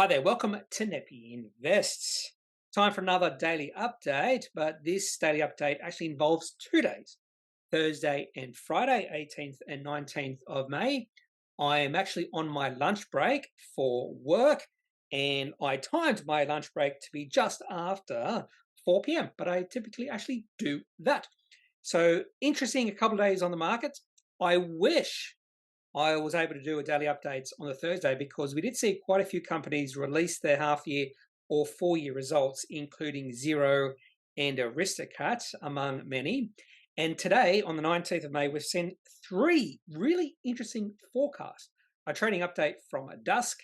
Hi there, welcome to Kneppy Invests. Time for another daily update, but this daily update actually involves 2 days, Thursday and Friday, 18th and 19th of May. I am actually on my lunch break for work, and I timed my lunch break to be just after 4 p.m., but I typically actually do that. So interesting, a couple of days on the market. I wish I was able to do a daily updates on the Thursday because we did see quite a few companies release their half year or 4 year results, including Xero and Aristocrat, among many. And today, on the 19th of May, we've seen 3 really interesting forecasts. A trading update from Dusk,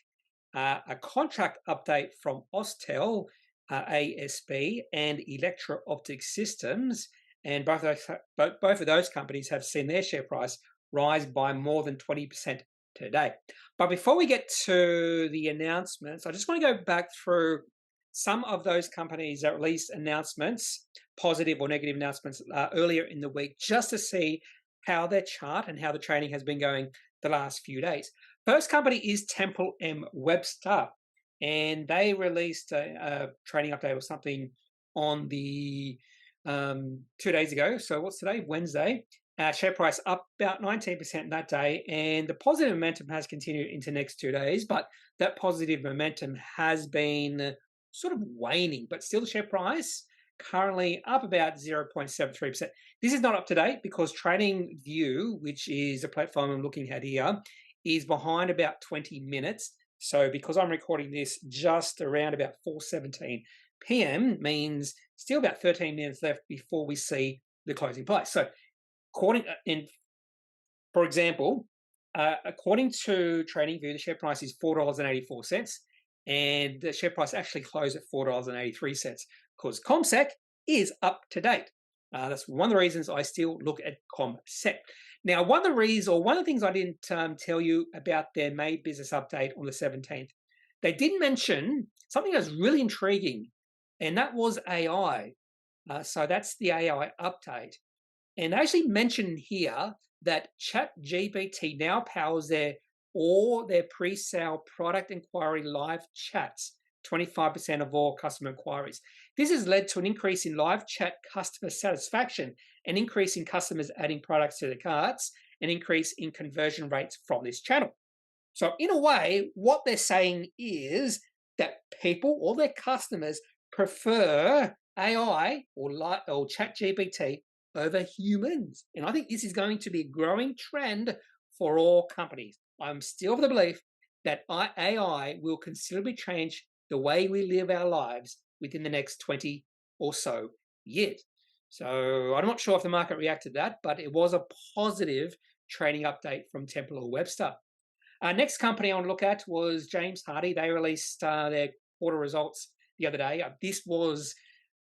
a contract update from Austal, ASB, and Electro-Optic Systems. And both of those companies have seen their share price rise by more than 20% today. But before we get to the announcements, I just want to go back through some of those companies that released announcements, positive or negative announcements, earlier in the week, just to see how their chart and how the trading has been going the last few days. First company is Temple M. Webster, and they released a trading update or something on the 2 days ago. So what's today? Wednesday. Share price up about 19% that day, and the positive momentum has continued into next 2 days, but that positive momentum has been sort of waning, but still the share price currently up about 0.73%. This is not up to date because Trading View, which is a platform I'm looking at here, is behind about 20 minutes. So because I'm recording this just around about 4:17 p.m. means still about 13 minutes left before we see the closing price. So for example, according to TradingView, the share price is $4.84, and the share price actually closed at $4.83 because ComSec is up to date. That's one of the reasons I still look at ComSec. Now, one of the things I didn't tell you about their May business update on the 17th, they did mention something that was really intriguing, and that was AI. So that's the AI update. And they actually mention here that ChatGPT now powers all their pre-sale product inquiry live chats, 25% of all customer inquiries. This has led to an increase in live chat customer satisfaction, an increase in customers adding products to their carts, an increase in conversion rates from this channel. So in a way, what they're saying is that people, all their customers, prefer AI or ChatGPT over humans. And I think this is going to be a growing trend for all companies. I'm still of the belief that AI will considerably change the way we live our lives within the next 20 or so years. So I'm not sure if the market reacted to that, but it was a positive trading update from Temple or Webster. Next company I want to look at was James Hardie. They released their quarter results the other day. This was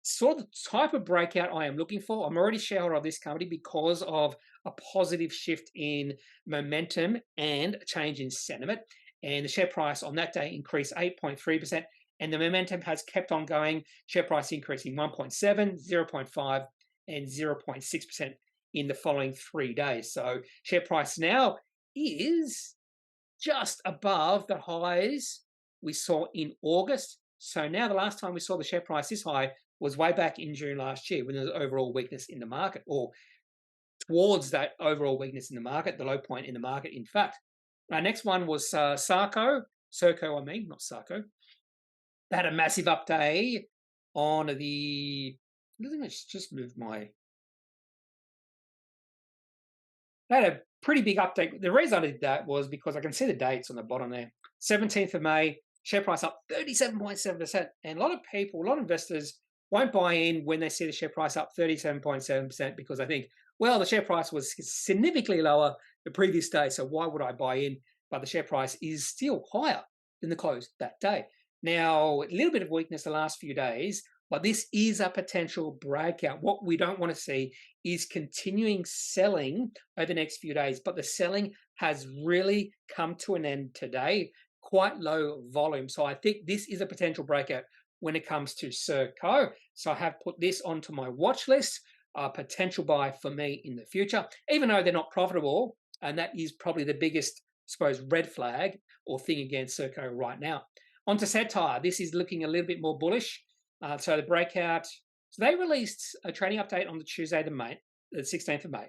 sort of the type of breakout I am looking for. I'm already a shareholder of this company because of a positive shift in momentum and a change in sentiment. And the share price on that day increased 8.3%, and the momentum has kept on going. Share price increasing 1.7, 0.5, and 0.6% in the following 3 days. So share price now is just above the highs we saw in August. So now the last time we saw the share price this high was way back in June last year when there was overall weakness in the market, or towards that overall weakness in the market, the low point in the market, in fact. Our next one was Serco, not Sarko. They had a massive update on the, let's just move my, they had a pretty big update. The reason I did that was because I can see the dates on the bottom there. 17th of May, share price up 37.7%. And a lot of people, a lot of investors won't buy in when they see the share price up 37.7% because I think, well, the share price was significantly lower the previous day, so why would I buy in? But the share price is still higher than the close that day. Now, a little bit of weakness the last few days, but this is a potential breakout. What we don't want to see is continuing selling over the next few days, but the selling has really come to an end today, quite low volume. So I think this is a potential breakout when it comes to Serco. So I have put this onto my watch list, a potential buy for me in the future, even though they're not profitable. And that is probably the biggest, I suppose, red flag or thing against Serco right now. On to Satire. This is looking a little bit more bullish. So the breakout. So they released a trading update on the Tuesday, the 16th of May.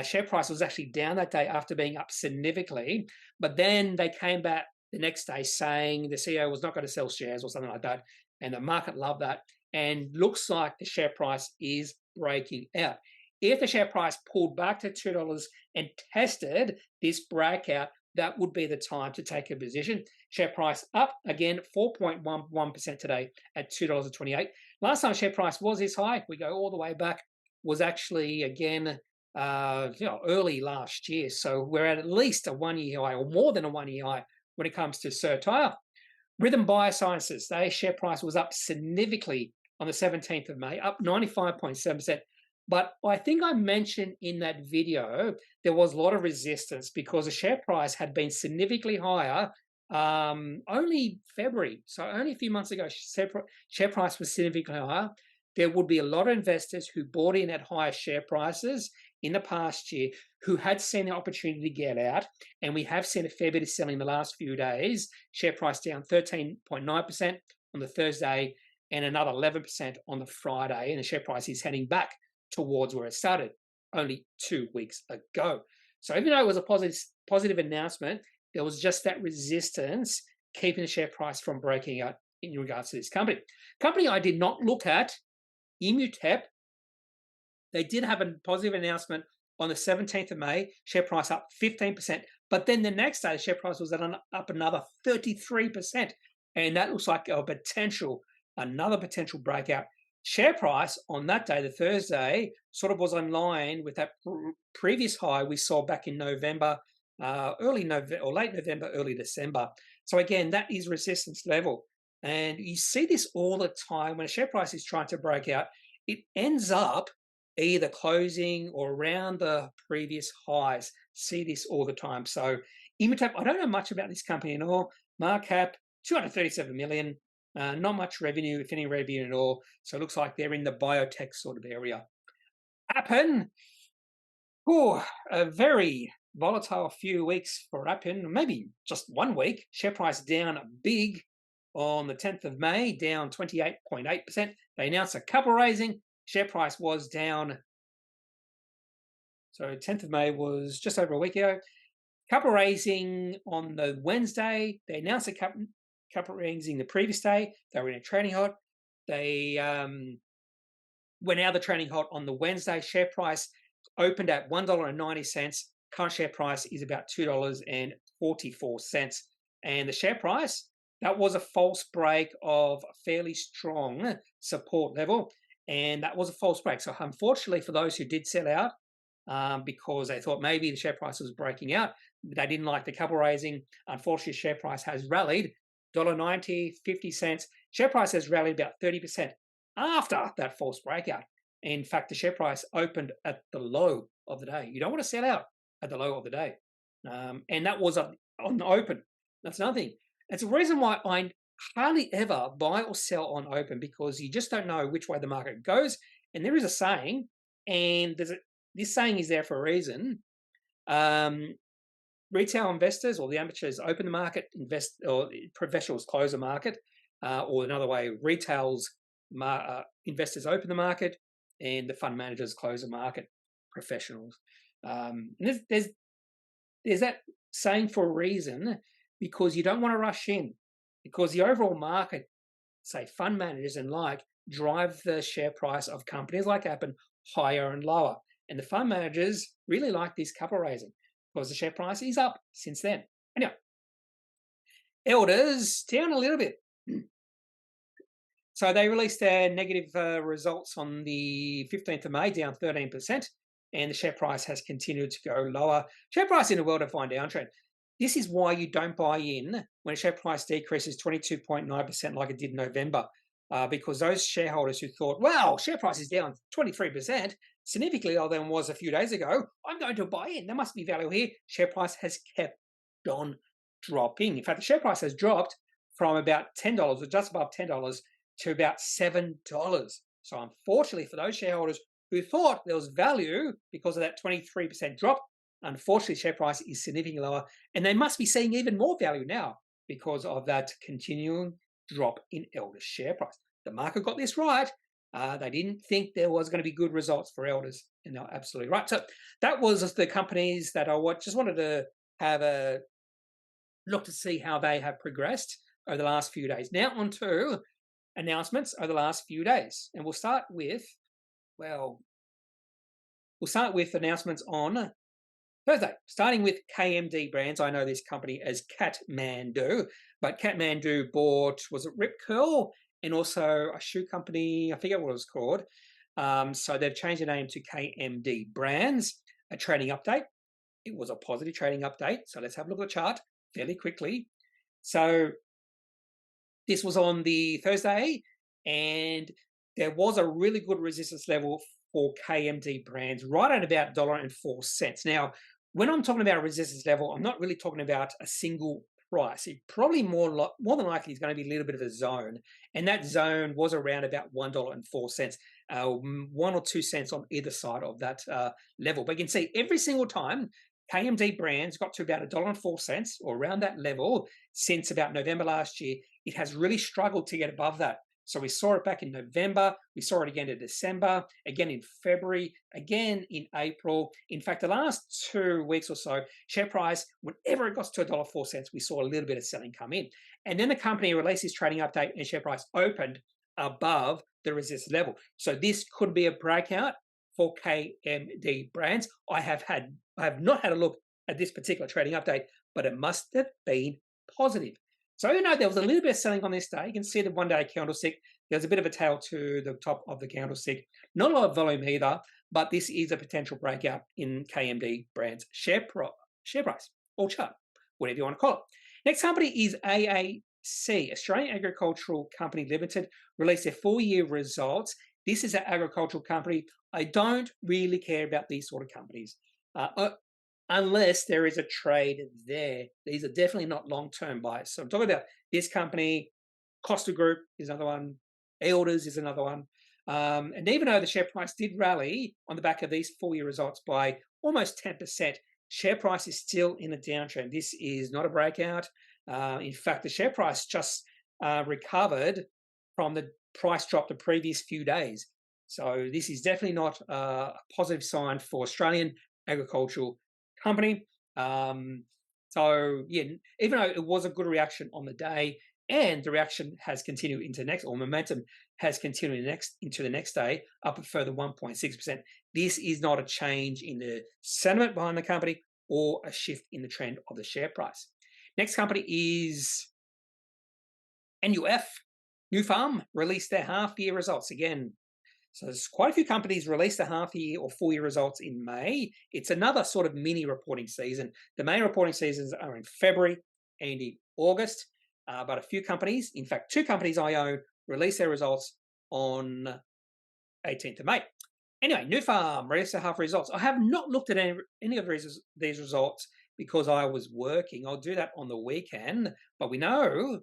Share price was actually down that day after being up significantly, but then they came back the next day saying the CEO was not going to sell shares or something like that, and the market loved that, and looks like the share price is breaking out. If the share price pulled back to $2 and tested this breakout, that would be the time to take a position. Share price up again 4.11% today at $2.28. Last time share price was this high, we go all the way back, was actually again early last year. So we're at least a 1-year high or more than a 1-year high when it comes to Satire. Rhythm Biosciences, their share price was up significantly on the 17th of May, up 95.7%. But I think I mentioned in that video, there was a lot of resistance because the share price had been significantly higher only February. So only a few months ago, share price was significantly higher. There would be a lot of investors who bought in at higher share prices in the past year who had seen the opportunity to get out. And we have seen a fair bit of selling in the last few days. Share price down 13.9% on the Thursday and another 11% on the Friday. And the share price is heading back towards where it started only 2 weeks ago. So even though it was a positive announcement, there was just that resistance keeping the share price from breaking out in regards to this company. Company I did not look at, Immutep, they did have a positive announcement on the 17th of May, share price up 15%, but then the next day the share price was up another 33%, and that looks like another potential breakout. Share price on that day, the Thursday, sort of was in line with that previous high we saw back in November, early November or late November, early December. So again, that is resistance level. And you see this all the time when a share price is trying to break out, it ends up either closing or around the previous highs. See this all the time. So Immutep, I don't know much about this company at all. Market cap, 237 million. Not much revenue, if any revenue at all. So it looks like they're in the biotech sort of area. Appen, a very volatile few weeks for Appen, maybe just 1 week. Share price down big on the 10th of May, down 28.8%. They announced a capital raising. Share price was down. So 10th of May was just over a week ago. Capital raising on the Wednesday. They announced a capital raising the previous day. They were in a trading halt. They went out of the trading halt on the Wednesday. Share price opened at $1.90. Current share price is about $2.44. And the share price, that was a false break of a fairly strong support level. And that was a false break. So unfortunately for those who did sell out, because they thought maybe the share price was breaking out, they didn't like the capital raising. Unfortunately, share price has rallied $1.90, 50 cents. Share price has rallied about 30% after that false breakout. In fact, the share price opened at the low of the day. You don't want to sell out at the low of the day. And that was on the open. That's nothing. It's a reason why I hardly ever buy or sell on open, because you just don't know which way the market goes. And there is a saying, and this saying is there for a reason. Retail investors or the amateurs open the market, or professionals close the market, or another way, investors open the market and the fund managers close the market, professionals. And there's that saying for a reason, because you don't want to rush in, because the overall market, say fund managers and drive the share price of companies like Appen higher and lower. And the fund managers really like this capital raising because the share price is up since then. Anyway, Elders down a little bit. So they released their negative results on the 15th of May, down 13%, and the share price has continued to go lower. Share price in a well-defined downtrend. This is why you don't buy in when a share price decreases 22.9% like it did in November, because those shareholders who thought, wow, share price is down 23%, significantly lower than it was a few days ago, I'm going to buy in. There must be value here. Share price has kept on dropping. In fact, the share price has dropped from about $10, or just above $10, to about $7. So unfortunately for those shareholders who thought there was value because of that 23% drop, unfortunately share price is significantly lower, and they must be seeing even more value now because of that continuing drop in Elders share price. The market got this right. They didn't think there was going to be good results for Elders, and they're absolutely right. So that was the companies that I just wanted to have a look to see how they have progressed over the last few days. Now on to announcements over the last few days, and we'll start with announcements on Thursday, starting with KMD Brands. I know this company as Kathmandu, but Kathmandu bought, was it Rip Curl, and also a shoe company, I forget what it was called. So they've changed the name to KMD Brands. A trading update. It was a positive trading update. So let's have a look at the chart fairly quickly. So this was on the Thursday, and there was a really good resistance level for KMD Brands right at about $1.04. Now, when I'm talking about a resistance level, I'm not really talking about a single price. It probably more than likely is going to be a little bit of a zone, and that zone was around about $1.04, 1 or 2 cents on either side of that level. But you can see every single time KMD Brands got to about $1.04 or around that level since about November last year, it has really struggled to get above that. So we saw it back in November, we saw it again in December, again in February, again in April. In fact, the last 2 weeks or so, share price, whenever it got to $1.04, we saw a little bit of selling come in. And then the company released its trading update and share price opened above the resistance level. So this could be a breakout for KMD Brands. I have not had a look at this particular trading update, but it must have been positive. So even though there was a little bit of selling on this day, you can see the 1-day candlestick. There's a bit of a tail to the top of the candlestick. Not a lot of volume either, but this is a potential breakout in KMD Brands share price or chart, whatever you want to call it. Next company is AAC, Australian Agricultural Company Limited, released their full-year results. This is an agricultural company. I don't really care about these sort of companies. Unless there is a trade there. These are definitely not long-term buys. So I'm talking about this company. Costa Group is another one. Elders is another one. And even though the share price did rally on the back of these full-year results by almost 10%, share price is still in a downtrend. This is not a breakout. In fact, the share price just recovered from the price drop the previous few days. So this is definitely not a positive sign for Australian agricultural company. So yeah, even though it was a good reaction on the day, and the reaction has continued into next, or momentum has continued into the next day, up a further 1.6%. This is not a change in the sentiment behind the company or a shift in the trend of the share price. Next company is NUF. NUF released their half-year results again. So there's quite a few companies released the half-year or full-year results in May. It's another sort of mini reporting season. The main reporting seasons are in February and in August, but a few companies, in fact, 2 companies I own, released their results on 18th of May. Anyway, NUF released their half results. I have not looked at any of these results because I was working. I'll do that on the weekend, but we know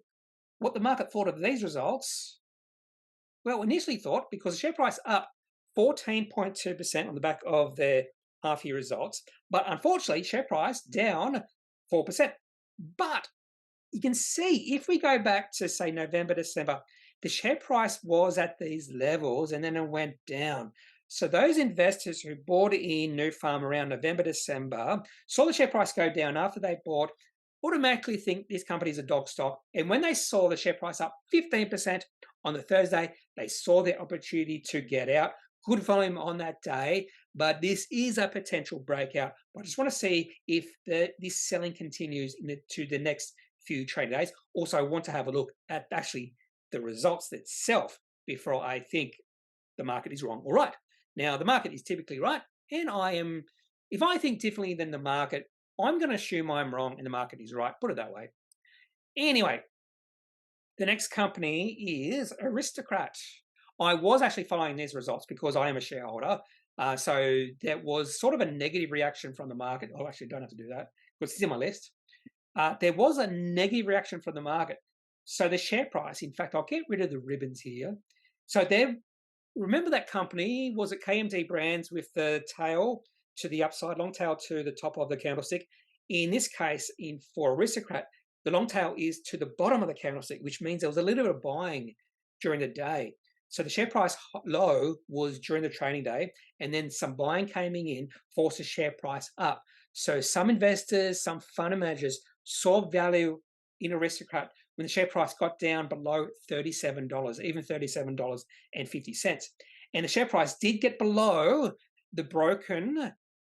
what the market thought of these results. Well, initially thought, because the share price up 14.2% on the back of their half-year results, but unfortunately, share price down 4%. But you can see, if we go back to, say, November, December, the share price was at these levels and then it went down. So those investors who bought in NUF around November, December, saw the share price go down after they bought, automatically think this company is a dog stock. And when they saw the share price up 15% on the Thursday, they saw their opportunity to get out. Good volume on that day, but this is a potential breakout. I just want to see if this selling continues to the next few trading days. Also, I want to have a look at actually the results itself before I think the market is wrong or right. Now, the market is typically right, and if I think differently than the market, I'm going to assume I'm wrong and the market is right. Put it that way. Anyway, the next company is Aristocrat. I was actually following these results because I am a shareholder. So there was sort of a negative reaction from the market. I actually don't have to do that because it's in my list. There was a negative reaction from the market. So the share price, in fact, I'll get rid of the ribbons here. So remember that company, was it KMD Brands with the tail to the upside, long tail to the top of the candlestick? In this case, for Aristocrat, the long tail is to the bottom of the candlestick, which means there was a little bit of buying during the day. So the share price low was during the trading day, and then some buying came in, forced the share price up. So some investors, some fund managers saw value in Aristocrat when the share price got down below $37, even $37.50. And the share price did get below the broken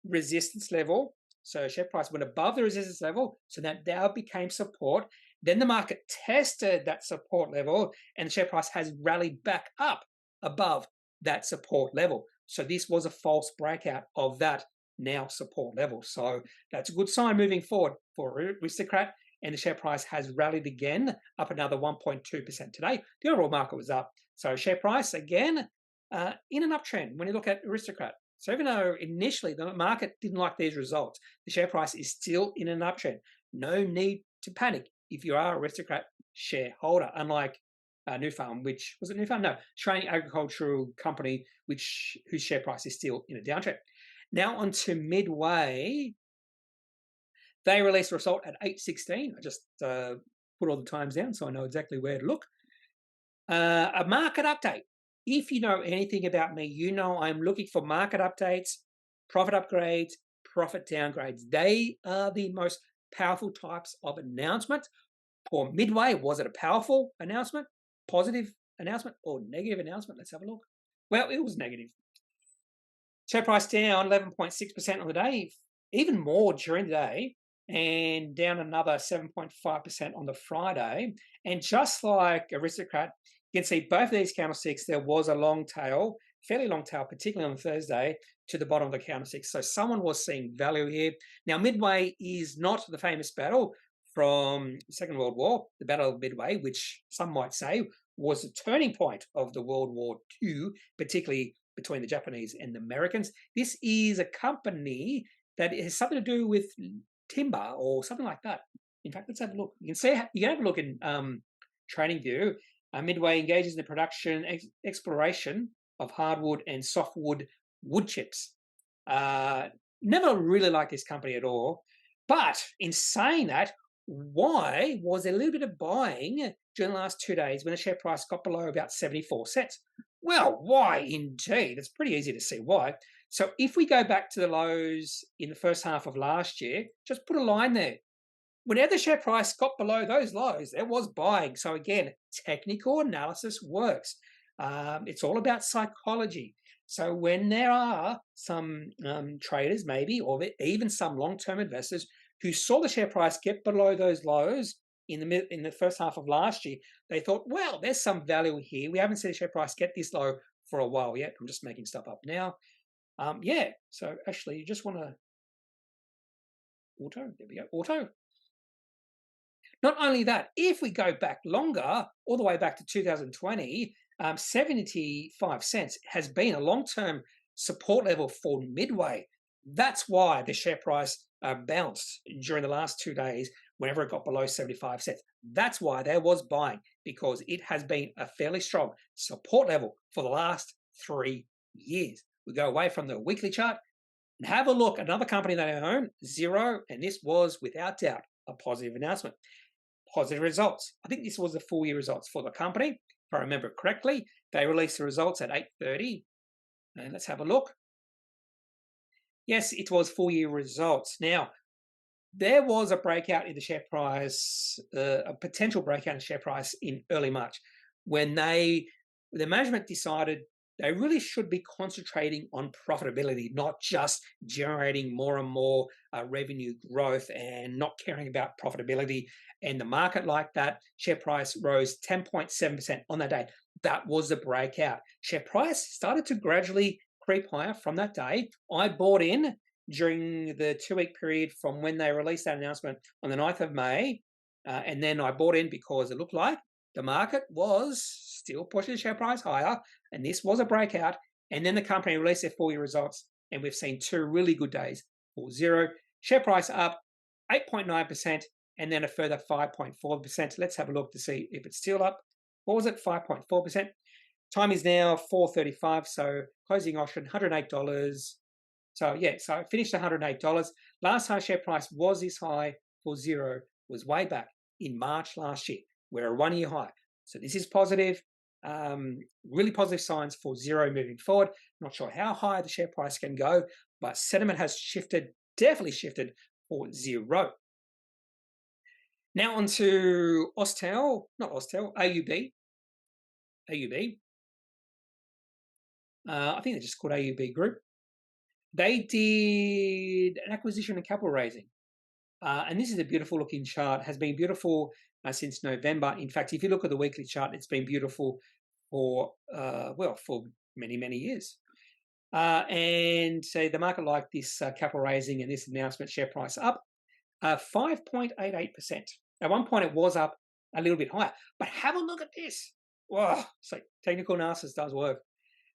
resistance level. So share price went above the resistance level, so that now became support. Then the market tested that support level, and the share price has rallied back up above that support level. So this was a false breakout of that now support level. So that's a good sign moving forward for Aristocrat, and the share price has rallied again, up another 1.2% today. The overall market was up. So share price, again, in an uptrend when you look at Aristocrat. So even though initially the market didn't like these results, the share price is still in an uptrend. No need to panic if you are an Aristocrat shareholder, unlike NUF, which was it NUF? No, Australian Agricultural Company, whose share price is still in a downtrend. Now on to MWY. They released a result at 8:16. I just put all the times down so I know exactly where to look. A market update. If you know anything about me, you know I'm looking for market updates, profit upgrades, profit downgrades. They are the most powerful types of announcement. For MWY, was it a powerful announcement, positive announcement, or negative announcement? Let's have a look. Well, it was negative. Share price down 11.6% on the day, even more during the day, and down another 7.5% on the Friday. And just like Aristocrat, you can see both of these candlesticks, there was a long tail, fairly long tail, particularly on Thursday, to the bottom of the candlestick. So someone was seeing value here. Now, MWY is not the famous battle from the Second World War, the Battle of Midway, which some might say was the turning point of the World War II, particularly between the Japanese and the Americans. This is a company that has something to do with timber or something like that. In fact, let's have a look. You can have a look in Trading View. MWY engages in the production, exploration of hardwood and softwood wood chips. Never really liked this company at all. But in saying that, why was there a little bit of buying during the last 2 days when the share price got below about 74 cents? Well, why indeed? It's pretty easy to see why. So if we go back to the lows in the first half of last year, just put a line there. Whenever the share price got below those lows, there was buying. So again, technical analysis works. It's all about psychology. So when there are some traders, maybe, or even some long-term investors who saw the share price get below those lows in the first half of last year, they thought, well, there's some value here. We haven't seen the share price get this low for a while yet. I'm just making stuff up now. Yeah, so actually you just want to auto, there we go, auto. Not only that, if we go back longer, all the way back to 2020, 75 cents has been a long-term support level for MWY. That's why the share price bounced during the last 2 days whenever it got below 75 cents. That's why there was buying, because it has been a fairly strong support level for the last 3 years. We go away from the weekly chart and have a look at another company that I own, Xero, and this was without doubt a positive announcement. Positive results. I think this was the full year results for the company, if I remember correctly. They released the results at 8:30, and let's have a look. Yes, it was full year results. Now, there was a breakout in the share price, a potential breakout in the share price in early March, when the management decided they really should be concentrating on profitability, not just generating more and more revenue growth and not caring about profitability. And the market like that, share price rose 10.7% on that day. That was the breakout. Share price started to gradually creep higher from that day. I bought in during the 2-week period from when they released that announcement on the 9th of May. And then I bought in because it looked like the market was still pushing the share price higher, and this was a breakout. And then the company released their full year results, and we've seen 2 really good days for Xero. Share price up 8.9%, and then a further 5.4%. Let's have a look to see if it's still up. What was it? 5.4%. Time is now 4:35, so closing auction $108. So yeah, so I finished $108. Last time share price was this high for Xero was way back in March last year. We're a 1-year high. So this is positive, really positive signs for Xero moving forward. Not sure how high the share price can go, but sentiment has shifted, definitely shifted for Xero. Now on to Austal, not Austal, AUB. AUB. I think they're just called AUB Group. They did an acquisition and capital raising. And this is a beautiful looking chart, has been beautiful since November. In fact, if you look at the weekly chart, it's been beautiful for, for many, many years. And so the market liked this capital raising and this announcement, share price up 5.88%. At one point, it was up a little bit higher. But have a look at this. Wow, so technical analysis does work.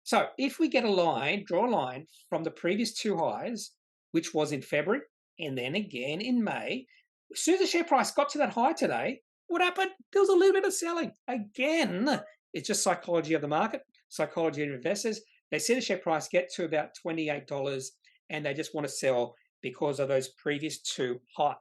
So if we get a line, draw a line from the previous two highs, which was in February and then again in May, as soon as the share price got to that high today, what happened? There was a little bit of selling. Again, it's just psychology of the market, psychology of investors. They see the share price get to about $28 and they just want to sell because of those previous two highs.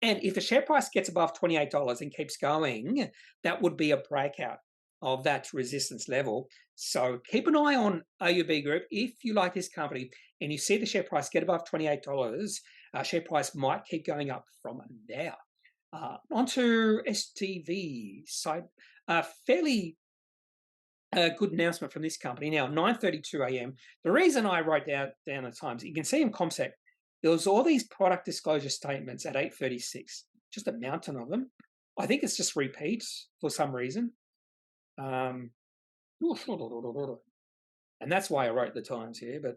And if the share price gets above $28 and keeps going, that would be a breakout of that resistance level. So keep an eye on AUB Group. If you like this company and you see the share price get above $28, share price might keep going up from there. On to STV side. Fairly good announcement from this company. Now, 9:32 a.m. The reason I wrote down the times, you can see in ComSec, there was all these product disclosure statements at 8:36, just a mountain of them. I think it's just repeats for some reason. And that's why I wrote the times here, but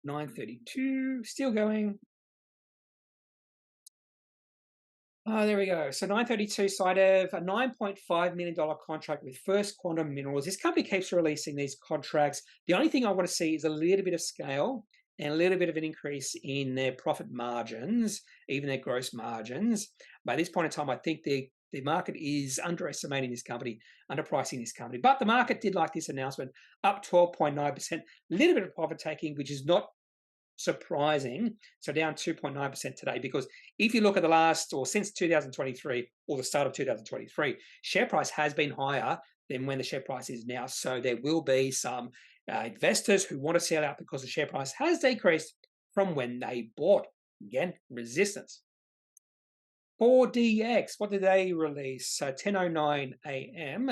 9:32, still going. Oh, there we go. So 9:32 side of a $9.5 million contract with First Quantum Minerals. This company keeps releasing these contracts. The only thing I want to see is a little bit of scale and a little bit of an increase in their profit margins, even their gross margins. By this point in time, I think the market is underestimating this company, underpricing this company. But the market did like this announcement, up 12.9%, a little bit of profit taking, which is not surprising. So down 2.9% today, because if you look at the last or since 2023 or the start of 2023, share price has been higher than when the share price is now. So there will be some investors who want to sell out because the share price has decreased from when they bought. Again, resistance. 4DX, what did they release? 10:09 a.m.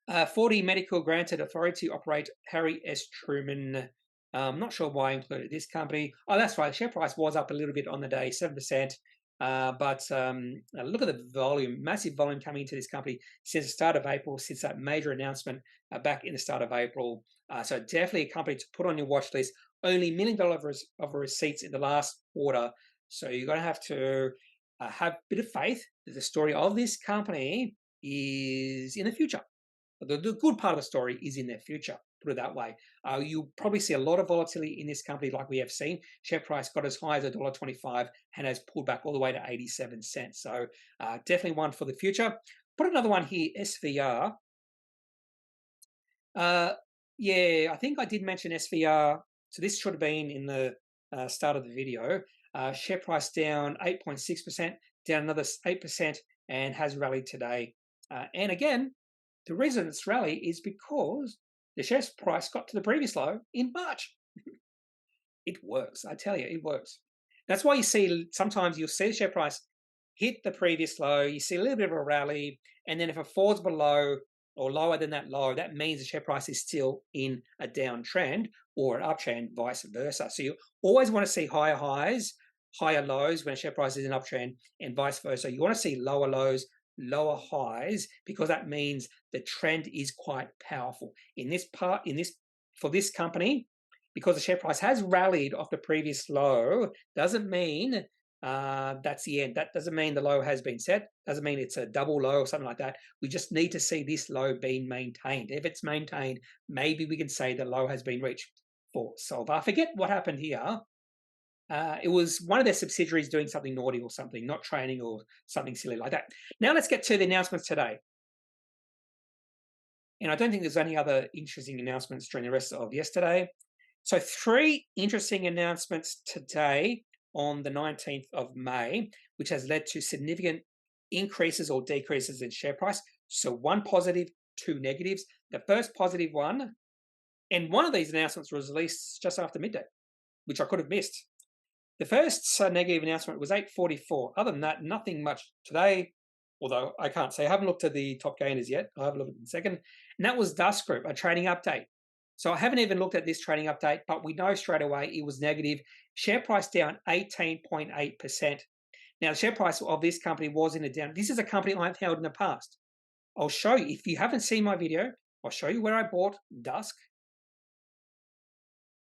4D Medical granted authority to operate Harry S. Truman. I'm not sure why I included this company. Oh, that's right. The share price was up a little bit on the day, 7%. But look at the volume, massive volume coming into this company since the start of April, since that major announcement back in the start of April. So definitely a company to put on your watch list. Only $1 million of receipts in the last quarter. So you're going to have have a bit of faith that the story of this company is in the future. The good part of the story is in their future, put it that way. You'll probably see a lot of volatility in this company like we have seen. Share price got as high as $1.25 and has pulled back all the way to 87 cents. So definitely one for the future. Put another one here, SVR. Yeah, I think I did mention SVR. So this should have been in the start of the video. Share price down 8.6%, down another 8%, and has rallied today. And again, the reason it's rallied is because the share price got to the previous low in March. It works, I tell you, it works. That's why you see sometimes you'll see the share price hit the previous low, you see a little bit of a rally, and then if it falls below or lower than that low, that means the share price is still in a downtrend or an uptrend, vice versa. So you always want to see higher highs, higher lows when a share price is in uptrend, and vice versa. You want to see lower lows, lower highs, because that means the trend is quite powerful. For this company, because the share price has rallied off the previous low, doesn't mean that's the end. That doesn't mean the low has been set. Doesn't mean it's a double low or something like that. We just need to see this low being maintained. If it's maintained, maybe we can say the low has been reached for Solvar. I forget what happened here. It was one of their subsidiaries doing something naughty or something, not training or something silly like that. Now let's get to the announcements today. And I don't think there's any other interesting announcements during the rest of yesterday. So 3 interesting announcements today. on the 19th of May, which has led to significant increases or decreases in share price. So one positive, two negatives. The first positive one, and one of these announcements was released just after midday, which I could have missed. The first negative announcement was 8:44. Other than that, nothing much today, although I can't say. I haven't looked at the top gainers yet. I'll have a look at it in a second. And that was Dusk Group, a trading update. So I haven't even looked at this trading update, but we know straight away it was negative. Share price down 18.8%. Now, the share price of this company was in a down. This is a company I've held in the past. I'll show you. If you haven't seen my video, I'll show you where I bought Dusk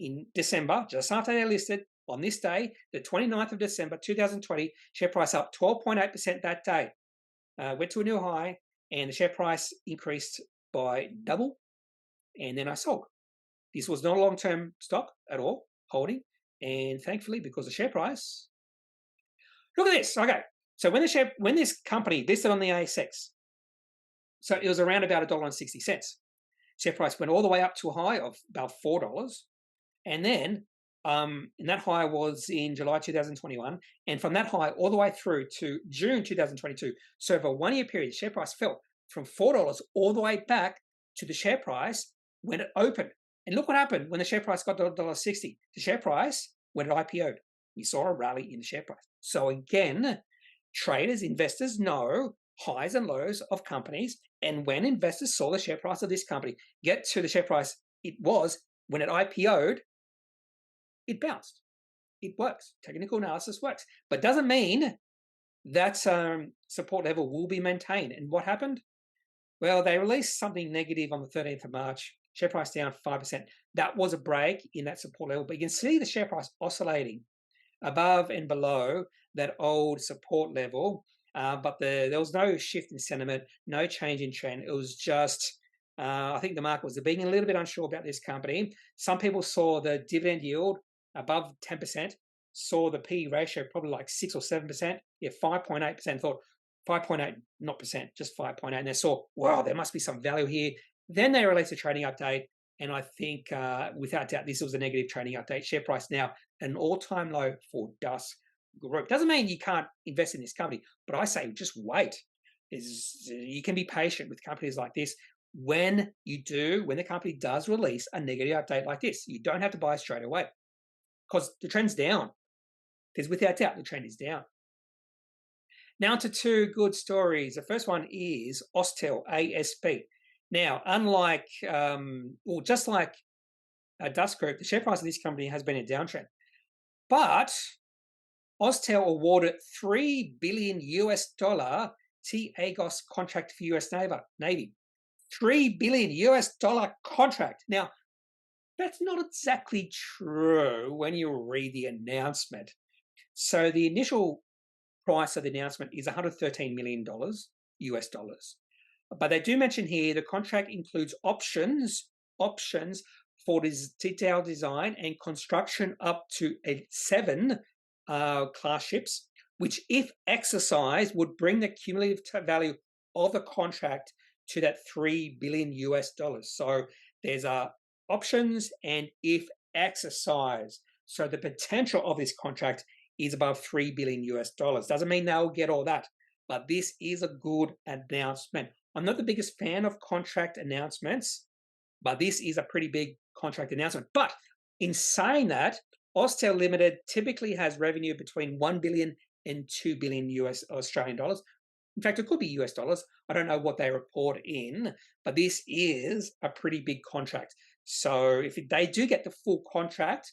in December, just after they listed. On this day, the 29th of December, 2020, share price up 12.8% that day. Went to a new high, and the share price increased by double, and then I sold. This was not a long-term stock at all, holding, and thankfully, because the share price... Look at this. Okay, so when this company listed on the ASX, so it was around about $1.60. Share price went all the way up to a high of about $4, and then and that high was in July 2021, and from that high all the way through to June 2022, so over a 1 year period, share price fell from $4 all the way back to the share price when it opened. And look what happened when the share price got to $1.60. The share price, when it IPO'd, we saw a rally in the share price. So again, traders, investors know highs and lows of companies, and when investors saw the share price of this company get to the share price it was when it IPO'd, it bounced. It works. Technical analysis works, but doesn't mean that support level will be maintained. And what happened? Well, they released something negative on the 13th of March. Share price down 5%. That was a break in that support level, but you can see the share price oscillating above and below that old support level. But there was no shift in sentiment, no change in trend. It was just, I think the market was being a little bit unsure about this company. Some people saw the dividend yield above 10%, saw the PE ratio probably like 6 or 7%, 5.8%, thought 5.8, not percent, just 5.8, and they saw, wow, there must be some value here. Then they released a trading update, and I think without doubt this was a negative trading update. Share price now an all-time low for Dusk Group. Doesn't mean you can't invest in this company, but I say just wait. You can be patient with companies like this. When the company does release a negative update like this, you don't have to buy straight away because the trend's down. There's without doubt the trend is down. Now to two good stories. The first one is Austal, ASP. Now, unlike, just like Dusk Group, the share price of this company has been a downtrend. But Austal awarded $3 billion T-AGOS contract for US Navy. $3 billion contract. Now, that's not exactly true when you read the announcement. So the initial price of the announcement is $113 million US dollars. But they do mention here the contract includes options for this detailed design and construction up to 7 class ships, which if exercised would bring the cumulative value of the contract to that $3 billion US dollars. So there's options and if exercised. So the potential of this contract is above $3 billion US dollars. Doesn't mean they'll get all that, but this is a good announcement. I'm not the biggest fan of contract announcements, but this is a pretty big contract announcement. But in saying that, Austal Limited typically has revenue between 1 billion and 2 billion Australian dollars. In fact, it could be US dollars. I don't know what they report in, but this is a pretty big contract. So if they do get the full contract,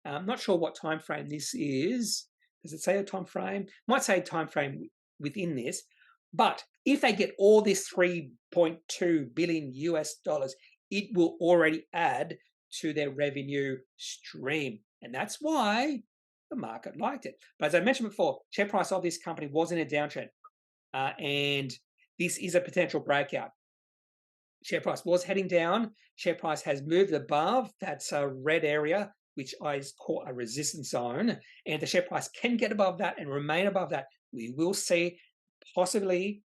I'm not sure what time frame this is. Does it say a time frame? Might say a time frame within this. But if they get all this 3.2 billion US dollars, it will already add to their revenue stream. And that's why the market liked it. But as I mentioned before, share price of this company was in a downtrend. And this is a potential breakout. Share price was heading down. Share price has moved above that red area, which I call a resistance zone. And the share price can get above that and remain above that. We will see possibly,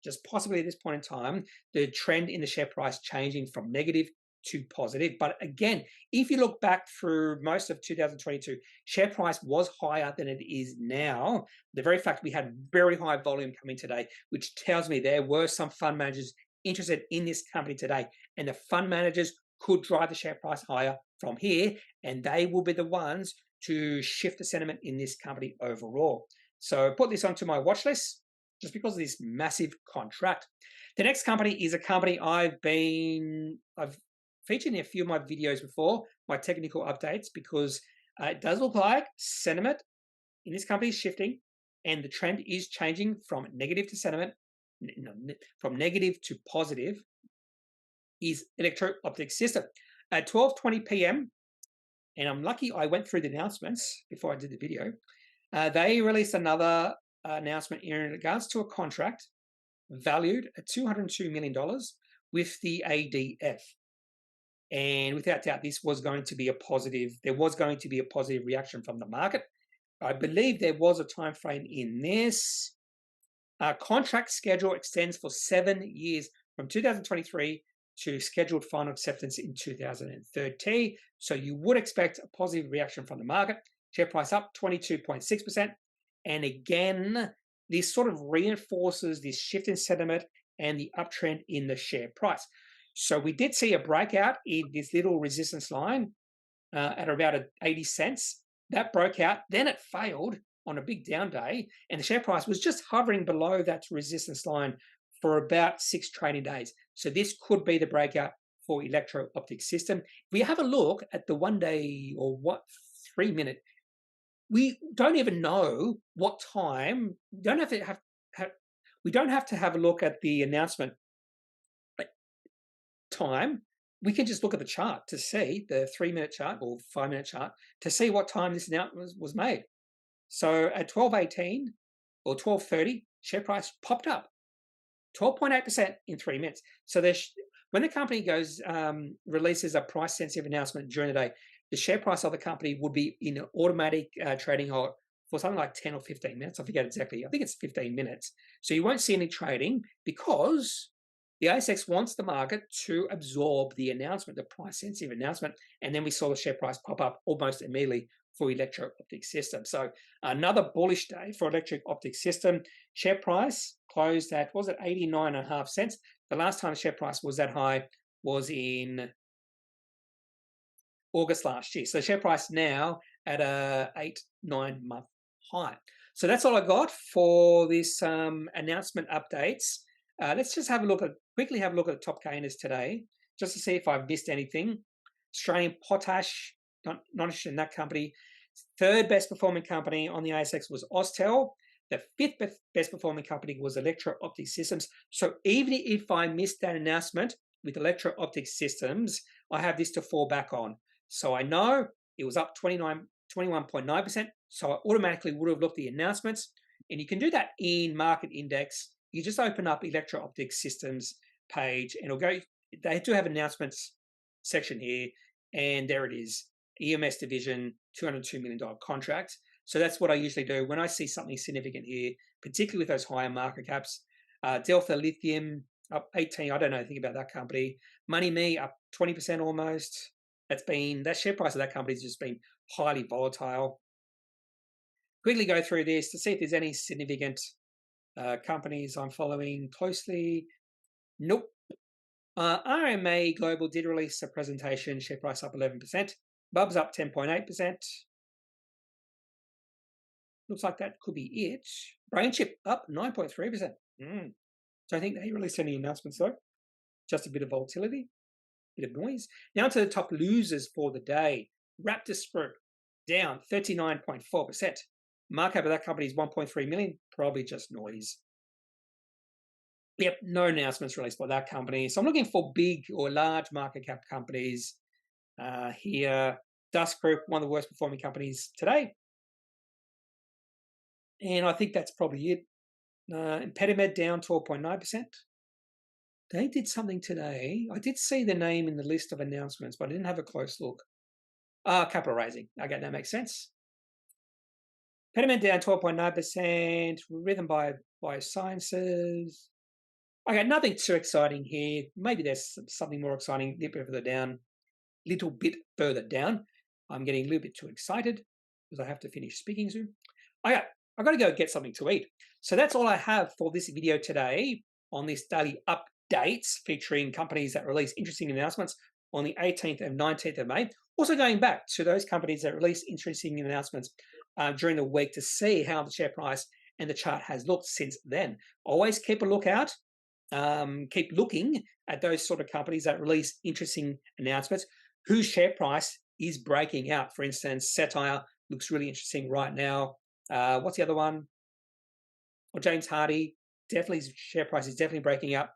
just possibly at this point in time, the trend in the share price changing from negative to positive. But again, if you look back through most of 2022, share price was higher than it is now. The very fact we had very high volume coming today, which tells me there were some fund managers interested in this company today, and the fund managers could drive the share price higher from here, and they will be the ones to shift the sentiment in this company overall. So put this onto my watch list just because of this massive contract. The next company is a company I've featured in a few of my videos before, my technical updates, because it does look like sentiment in this company is shifting, and the trend is changing from negative to sentiment, from negative to positive, is Electro-Optic System. At 12:20 p.m., and I'm lucky I went through the announcements before I did the video, they released another announcement in regards to a contract valued at $202 million with the ADF. And without doubt, this was going to be a positive. There was going to be a positive reaction from the market. I believe there was a time frame in this. Contract schedule extends for 7 years from 2023 to scheduled final acceptance in 2030. So you would expect a positive reaction from the market. Share price up 22.6%. And again, this sort of reinforces this shift in sentiment and the uptrend in the share price. So we did see a breakout in this little resistance line at about 80 cents. That broke out, then it failed on a big down day, and the share price was just hovering below that resistance line for about 6 trading days. So this could be the breakout for Electro-Optic System. If we have a look at the 1 day or 3 minute, we don't even know what time. We don't have to have a look at the announcement time. We can just look at the chart to see the 3-minute chart or 5-minute chart to see what time this announcement was made. So at 12:18 or 12:30, share price popped up 12.8% in 3 minutes. So when the company releases a price sensitive announcement during the day, the share price of the company would be in an automatic trading hold for something like 10 or 15 minutes. I forget exactly. I think it's 15 minutes. So you won't see any trading because the ASX wants the market to absorb the announcement, the price sensitive announcement. And then we saw the share price pop up almost immediately for Electro-Optic System. So another bullish day for Electro-Optic System. Share price closed at, was it 89.5 cents? The last time the share price was that high was in August last year. So share price now at a 8-9 month high. So that's all I got for this announcement updates. Let's just quickly have a look at the top gainers today, just to see if I've missed anything. Australian Potash, not interested in that company. Third best performing company on the ASX was Austal. The fifth best performing company was Electro-Optic Systems. So even if I missed that announcement with Electro-Optic Systems, I have this to fall back on. So I know it was up 21.9%. So I automatically would have looked at the announcements. And you can do that in Market Index. You just open up Electro-Optic Systems page and it'll go. They do have announcements section here, and there it is. EMS division, $202 million contract. So that's what I usually do when I see something significant here, particularly with those higher market caps. Delta Lithium up 18. I don't know anything about that company. MoneyMe up 20% almost. That share price of that company has just been highly volatile. Quickly go through this to see if there's any significant companies I'm following closely. Nope. RMA Global did release a presentation, share price up 11%. Bubs up 10.8%. Looks like that could be it. BrainChip up 9.3%. Don't think they released any announcements though. Just a bit of volatility, bit of noise. Now to the top losers for the day. Raptor Group down 39.4%. Market cap of that company is 1.3 million, probably just noise. Yep, no announcements released by that company. So I'm looking for big or large market cap companies here. Dusk Group, one of the worst performing companies today. And I think that's probably it. Impedimed down 12.9%. They did something today. I did see the name in the list of announcements, but I didn't have a close look. Capital raising. Okay, that makes sense. Impedimed down 12.9%. Rhythm Biosciences. Okay, nothing too exciting here. Maybe there's something more exciting a little bit further down. I'm getting a little bit too excited because I have to finish speaking soon. Okay, I've got to go get something to eat. So that's all I have for this video today on this daily updates featuring companies that release interesting announcements on the 18th and 19th of May. Also going back to those companies that release interesting announcements during the week to see how the share price and the chart has looked since then. Always keep a lookout. Keep looking at those sort of companies that release interesting announcements whose share price is breaking out. For instance, Satire looks really interesting right now. What's the other one? Well, James Hardy, definitely his share price is definitely breaking out.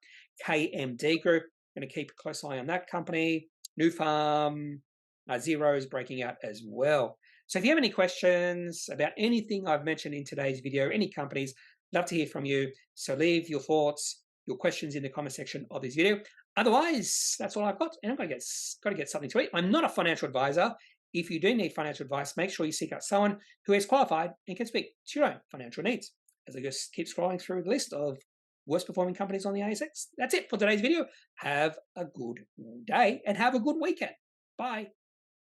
KMD Group, going to keep a close eye on that company. NUF, Zero is breaking out as well. So if you have any questions about anything I've mentioned in today's video, any companies, love to hear from you. So leave your thoughts, your questions in the comment section of this video. Otherwise, that's all I've got, and I've got to get something to eat. I'm not a financial advisor. If you do need financial advice, make sure you seek out someone who is qualified and can speak to your own financial needs. As I just keep scrolling through the list of worst performing companies on the ASX. That's it for today's video. Have a good day and have a good weekend. Bye.